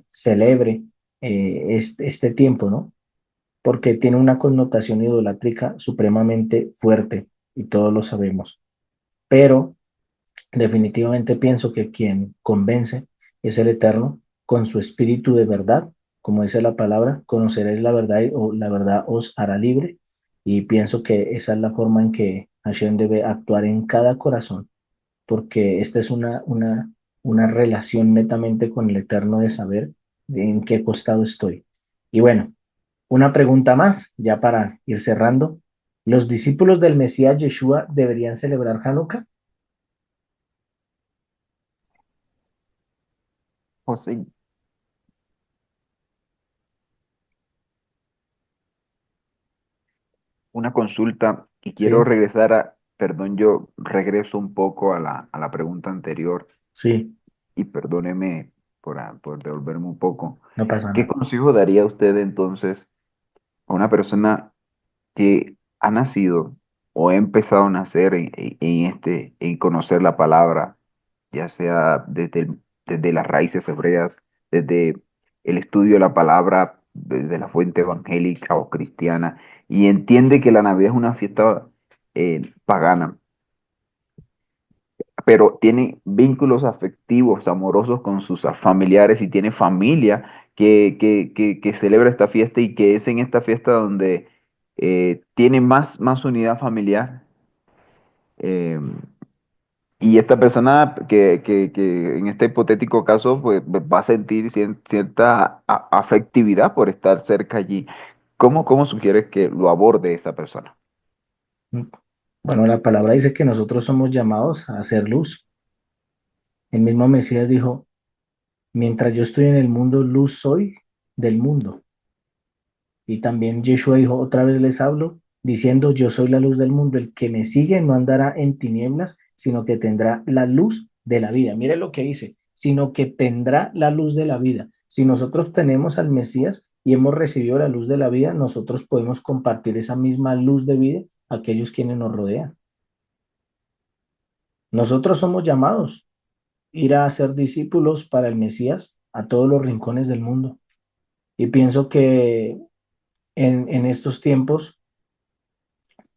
celebre este tiempo, ¿no? Porque tiene una connotación idolátrica supremamente fuerte y todos lo sabemos. Pero definitivamente pienso que quien convence es el Eterno con su espíritu de verdad, como dice la palabra, conoceréis la verdad o la verdad os hará libre. Y pienso que esa es la forma en que Hashem debe actuar en cada corazón, porque esta es una relación netamente con el Eterno de saber en qué costado estoy. Y bueno, una pregunta más, ya para ir cerrando. ¿Los discípulos del Mesías Yeshua deberían celebrar Hanukkah?
José, una consulta y quiero
Sí,
regresar perdón, yo regreso un poco a la pregunta anterior
sí,
y perdóneme por devolverme un poco.
no pasa
¿Qué
nada.
consejo daría usted entonces a una persona que ha nacido o ha empezado a nacer en conocer la palabra, ya sea desde las raíces hebreas, desde el estudio de la palabra, desde la fuente evangélica o cristiana, y entiende que la Navidad es una fiesta pagana, pero tiene vínculos afectivos, amorosos con sus familiares y tiene familia que celebra esta fiesta y que es en esta fiesta donde tiene más unidad familiar. eh, y esta persona que en este hipotético caso pues, va a sentir cierta afectividad por estar cerca allí. ¿Cómo sugieres que lo aborde esa persona?
Bueno, la palabra dice que nosotros somos llamados a hacer luz. El mismo Mesías dijo, mientras yo estoy en el mundo, luz soy del mundo. Y también Yeshua dijo, otra vez les hablo, diciendo, yo soy la luz del mundo, el que me sigue no andará en tinieblas, sino que tendrá la luz de la vida. Mire lo que dice, sino que tendrá la luz de la vida. Si nosotros tenemos al Mesías y hemos recibido la luz de la vida, nosotros podemos compartir esa misma luz de vida a aquellos quienes nos rodean. Nosotros somos llamados a ir a ser discípulos para el Mesías a todos los rincones del mundo. Y pienso que en estos tiempos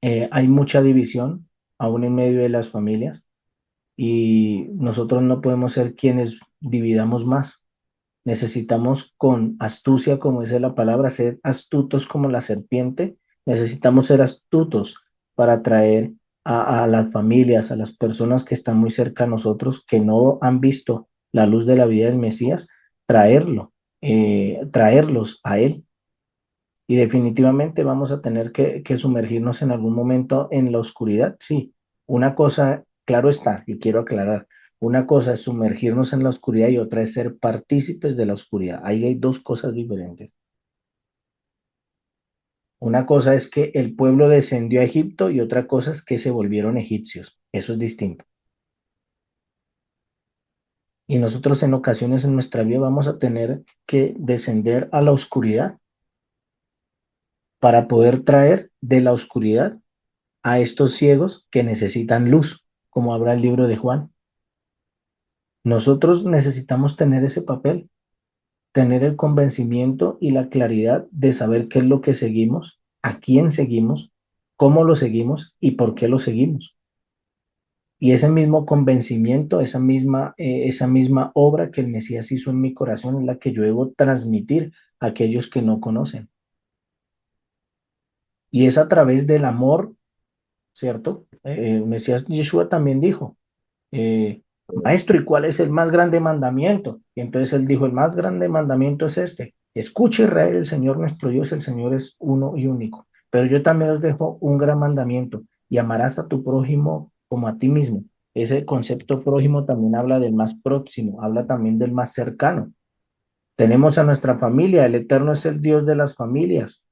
hay mucha división, aún en medio de las familias, y nosotros no podemos ser quienes dividamos más. Necesitamos con astucia, como dice la palabra, ser astutos como la serpiente. Necesitamos ser astutos para atraer a las familias, a las personas que están muy cerca a nosotros, que no han visto la luz de la vida del Mesías, traerlos a Él. Y definitivamente vamos a tener que sumergirnos en algún momento en la oscuridad. Sí, una cosa, claro está, y quiero aclarar, una cosa es sumergirnos en la oscuridad y otra es ser partícipes de la oscuridad. Ahí hay dos cosas diferentes. Una cosa es que el pueblo descendió a Egipto y otra cosa es que se volvieron egipcios. Eso es distinto. Y nosotros en ocasiones en nuestra vida vamos a tener que descender a la oscuridad para poder traer de la oscuridad a estos ciegos que necesitan luz, como habla el libro de Juan. Nosotros necesitamos tener ese papel, tener el convencimiento y la claridad de saber qué es lo que seguimos, a quién seguimos, cómo lo seguimos y por qué lo seguimos. Y ese mismo convencimiento, esa misma obra que el Mesías hizo en mi corazón es la que yo debo transmitir a aquellos que no conocen. Y es a través del amor, ¿cierto? El Mesías Yeshua también dijo, maestro, ¿y cuál es el más grande mandamiento? Y entonces él dijo, el más grande mandamiento es este, escucha Israel, el Señor nuestro Dios, el Señor es uno y único. Pero yo también os dejo un gran mandamiento, y amarás a tu prójimo como a ti mismo. Ese concepto prójimo también habla del más próximo, habla también del más cercano. Tenemos a nuestra familia, el Eterno es el Dios de las familias.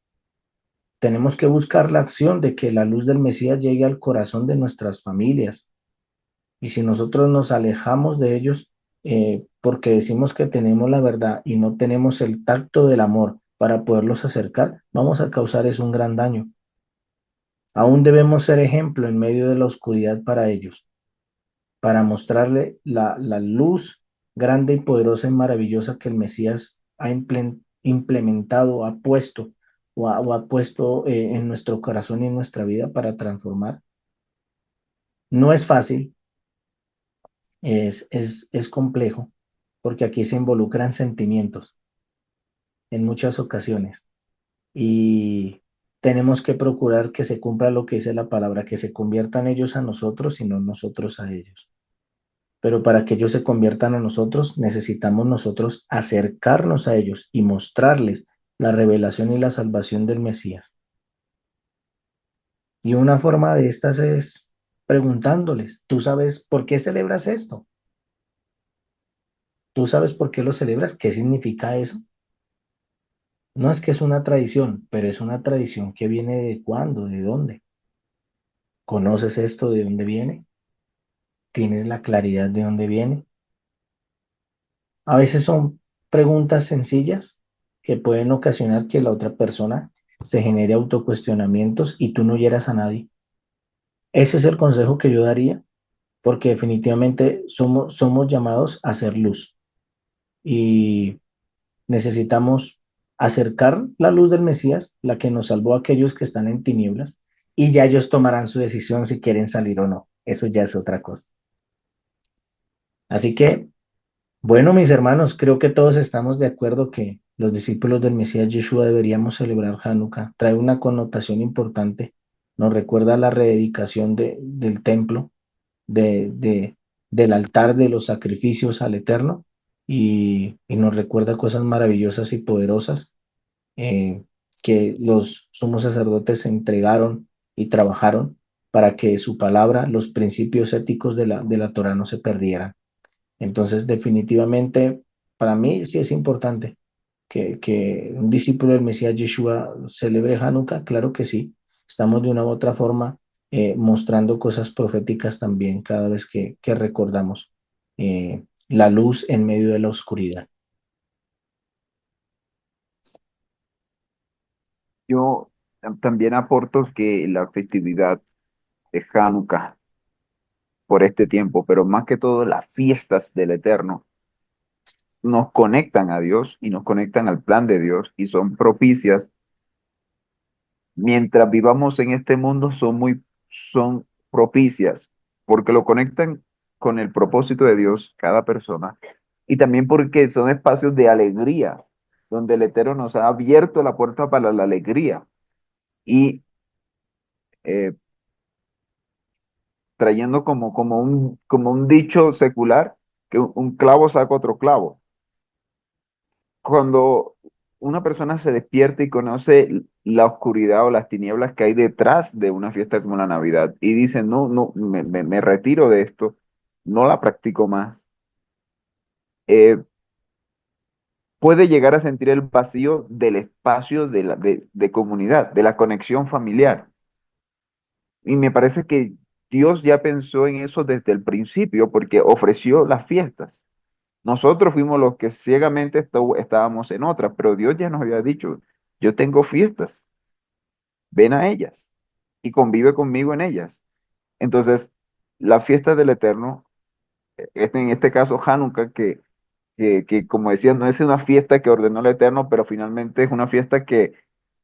Tenemos que buscar la acción de que la luz del Mesías llegue al corazón de nuestras familias. Y si nosotros nos alejamos de ellos porque decimos que tenemos la verdad y no tenemos el tacto del amor para poderlos acercar, vamos a causar es un gran daño. Aún debemos ser ejemplo en medio de la oscuridad para ellos, para mostrarle la luz grande y poderosa y maravillosa que el Mesías ha implementado, ha puesto o ha puesto en nuestro corazón y en nuestra vida para transformar. No es fácil, es complejo, porque aquí se involucran sentimientos en muchas ocasiones y tenemos que procurar que se cumpla lo que dice la palabra, que se conviertan ellos a nosotros y no nosotros a ellos. Pero para que ellos se conviertan a nosotros, necesitamos nosotros acercarnos a ellos y mostrarles la revelación y la salvación del Mesías. Y una forma de estas es preguntándoles, ¿tú sabes por qué celebras esto? ¿Tú sabes por qué lo celebras? ¿Qué significa eso? No es que es una tradición, pero es una tradición que viene de cuándo, de dónde. ¿Conoces esto de dónde viene? ¿Tienes la claridad de dónde viene? A veces son preguntas sencillas que pueden ocasionar que la otra persona se genere autocuestionamientos y tú no hieras a nadie. Ese es el consejo que yo daría, porque definitivamente somos llamados a hacer luz y necesitamos acercar la luz del Mesías, la que nos salvó a aquellos que están en tinieblas, y ya ellos tomarán su decisión si quieren salir o no. Eso ya es otra cosa. Así que, bueno, mis hermanos, creo que todos estamos de acuerdo que los discípulos del Mesías Yeshua deberíamos celebrar Hanukkah. Trae una connotación importante. Nos recuerda la rededicación del templo, de, de- del altar de los sacrificios al Eterno, y nos recuerda cosas maravillosas y poderosas eh, que los sumos sacerdotes se entregaron y trabajaron para que su palabra, los principios éticos de la Torah no se perdieran. Entonces, definitivamente, para mí sí es importante que un discípulo del Mesías Yeshua celebre Hanukkah, claro que sí. Estamos de una u otra forma mostrando cosas proféticas también cada vez que recordamos la luz en medio de la oscuridad.
Yo también aporto que la festividad de Hanukkah por este tiempo, pero más que todo las fiestas del Eterno, nos conectan a Dios y nos conectan al plan de Dios y son propicias. Mientras vivamos en este mundo son propicias porque lo conectan con el propósito de Dios, cada persona, y también porque son espacios de alegría, donde el Eterno nos ha abierto la puerta para la alegría y eh, trayendo como un dicho secular, que un clavo saca otro clavo. Cuando una persona se despierta y conoce la oscuridad o las tinieblas que hay detrás de una fiesta como la Navidad y dice, no, no, me retiro de esto, no la practico más, eh, puede llegar a sentir el vacío del espacio de comunidad, de la conexión familiar. Y me parece que Dios ya pensó en eso desde el principio porque ofreció las fiestas. Nosotros fuimos los que ciegamente estábamos en otras, pero Dios ya nos había dicho, yo tengo fiestas, ven a ellas y convive conmigo en ellas. Entonces, la fiesta del Eterno, en este caso Hanukkah, que como decía, no es una fiesta que ordenó el Eterno, pero finalmente es una fiesta que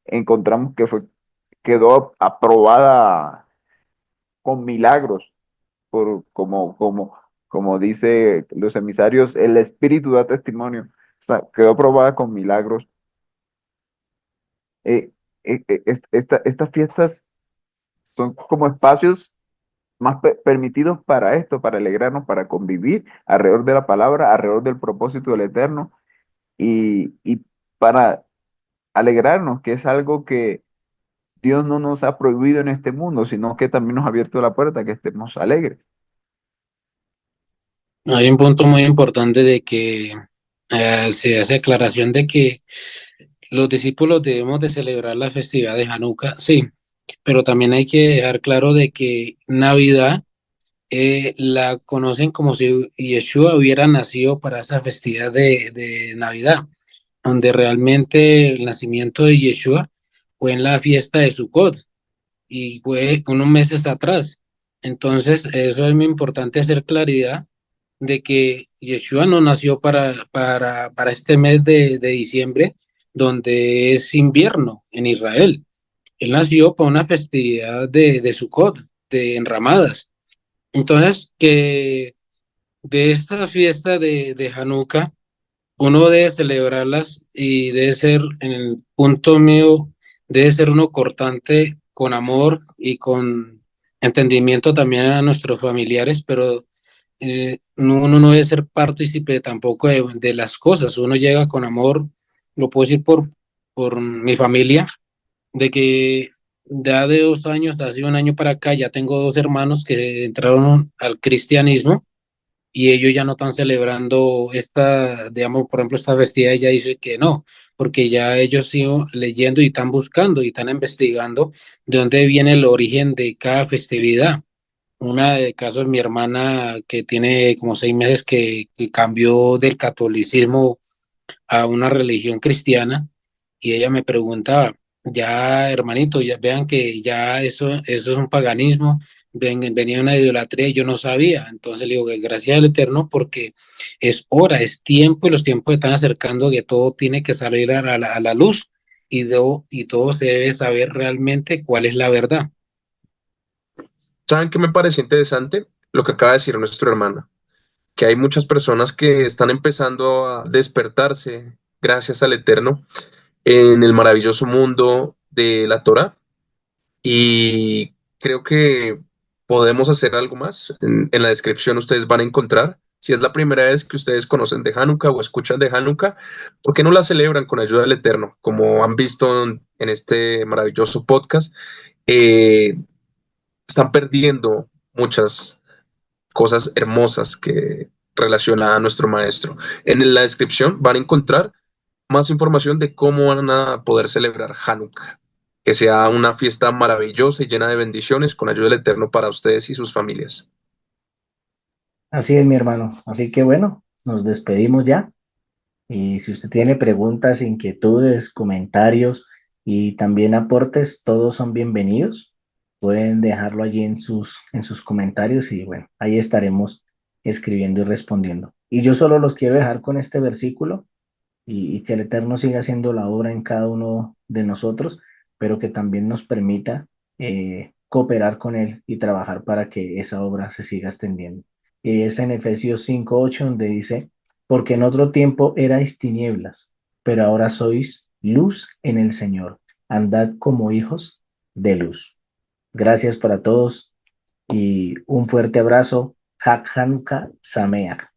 encontramos que quedó aprobada con milagros, como dice los emisarios, el Espíritu da testimonio. O sea, quedó aprobada con milagros. Estas fiestas son como espacios más permitidos para esto, para alegrarnos, para convivir alrededor de la palabra, alrededor del propósito del Eterno y para alegrarnos, que es algo que Dios no nos ha prohibido en este mundo, sino que también nos ha abierto la puerta, que estemos alegres.
Hay un punto muy importante de que se hace aclaración de que los discípulos debemos de celebrar la festividad de Hanukkah, sí, pero también hay que dejar claro de que Navidad la conocen como si Yeshua hubiera nacido para esa festividad de Navidad, donde realmente el nacimiento de Yeshua fue en la fiesta de Sukkot y fue unos meses atrás. Entonces, eso es muy importante hacer claridad de que Yeshua no nació para este mes de diciembre, donde es invierno en Israel. Él nació para una festividad de Sukkot, de enramadas. Entonces, que de esta fiesta de Hanukkah, uno debe celebrarlas y debe ser, en el punto mío, debe ser uno cortante con amor y con entendimiento también a nuestros familiares, pero uno no debe ser partícipe tampoco de las cosas. Uno llega con amor, lo puedo decir por mi familia, de que ya de 2 años, hace un año para acá, ya tengo dos hermanos que entraron al cristianismo y ellos ya no están celebrando esta, digamos, por ejemplo, esta festividad, ella dice que no, porque ya ellos siguen leyendo y están buscando y están investigando de dónde viene el origen de cada festividad. Una de casos, mi hermana que tiene como 6 meses que cambió del catolicismo a una religión cristiana y ella me preguntaba, ya hermanito, ya vean que ya eso es un paganismo, venía una idolatría y yo no sabía. Entonces le digo que gracias al Eterno porque es hora, es tiempo y los tiempos están acercando que todo tiene que salir a la luz y todo se debe saber realmente cuál es la verdad.
¿Saben qué me parece interesante? Lo que acaba de decir nuestro hermano, que hay muchas personas que están empezando a despertarse gracias al Eterno en el maravilloso mundo de la Torah y creo que podemos hacer algo más. En la descripción ustedes van a encontrar, si es la primera vez que ustedes conocen de Hanukkah o escuchan de Hanukkah, ¿por qué no la celebran con ayuda del Eterno? Como han visto en este maravilloso podcast, eh, están perdiendo muchas cosas hermosas que relaciona a nuestro maestro. En la descripción van a encontrar más información de cómo van a poder celebrar Hanukkah. Que sea una fiesta maravillosa y llena de bendiciones con ayuda del Eterno para ustedes y sus familias.
Así es, mi hermano. Así que bueno, nos despedimos ya. Y si usted tiene preguntas, inquietudes, comentarios y también aportes, todos son bienvenidos. Pueden dejarlo allí en sus comentarios y bueno, ahí estaremos escribiendo y respondiendo. Y yo solo los quiero dejar con este versículo y que el Eterno siga haciendo la obra en cada uno de nosotros, pero que también nos permita cooperar con Él y trabajar para que esa obra se siga extendiendo. y es en Efesios 5:8 donde dice, porque en otro tiempo erais tinieblas, pero ahora sois luz en el Señor. Andad como hijos de luz. Gracias para todos y un fuerte abrazo. Hak Hanukkah Sameach.